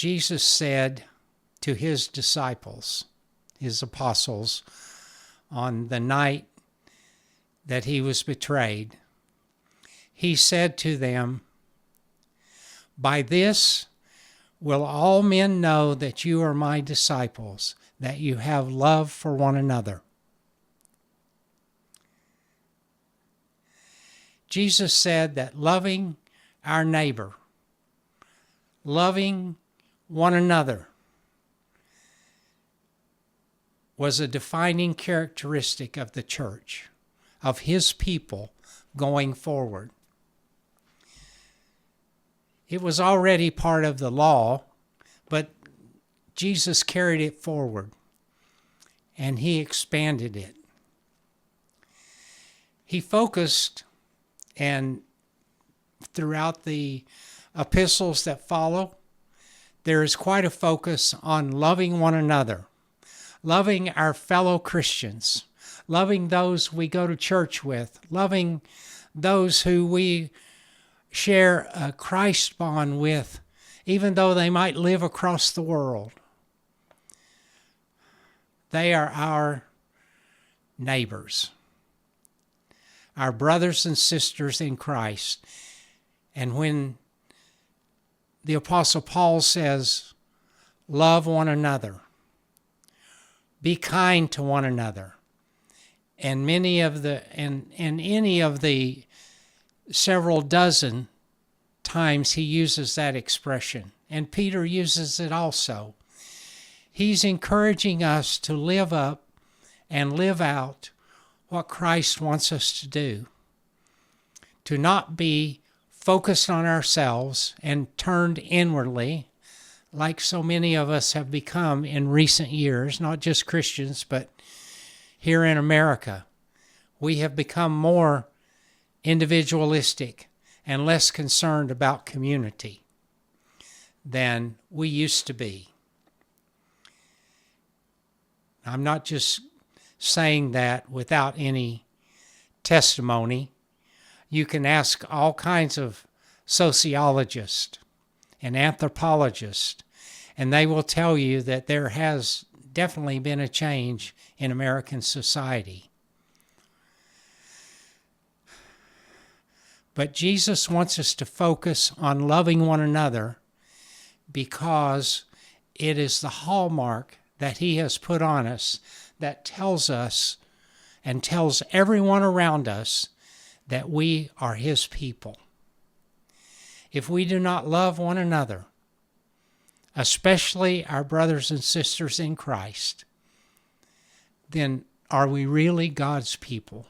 Jesus said to his disciples, his apostles, on the night that he was betrayed, he said to them, "By this will all men know that you are my disciples, that you have love for one another." Jesus said that loving our neighbor, loving one another, was a defining characteristic of the church, of his people going forward. It was already part of the law, but Jesus carried it forward and he expanded it. He focused, and throughout the epistles that follow, there is quite a focus on loving one another, loving our fellow Christians, loving those we go to church with, loving those who we share a Christ bond with, even though they might live across the world. They are our neighbors, our brothers and sisters in Christ. And when the Apostle Paul says, love one another, be kind to one another, and any of the several dozen times he uses that expression, and Peter uses it also, he's encouraging us to live up and live out what Christ wants us to do, to not be focused on ourselves and turned inwardly, like so many of us have become in recent years, not just Christians, but here in America. We have become more individualistic and less concerned about community than we used to be. I'm not just saying that without any testimony. You can ask all kinds of sociologists and anthropologists, and they will tell you that there has definitely been a change in American society. But Jesus wants us to focus on loving one another because it is the hallmark that he has put on us that tells us and tells everyone around us that we are his people. If we do not love one another, especially our brothers and sisters in Christ, then are we really God's people?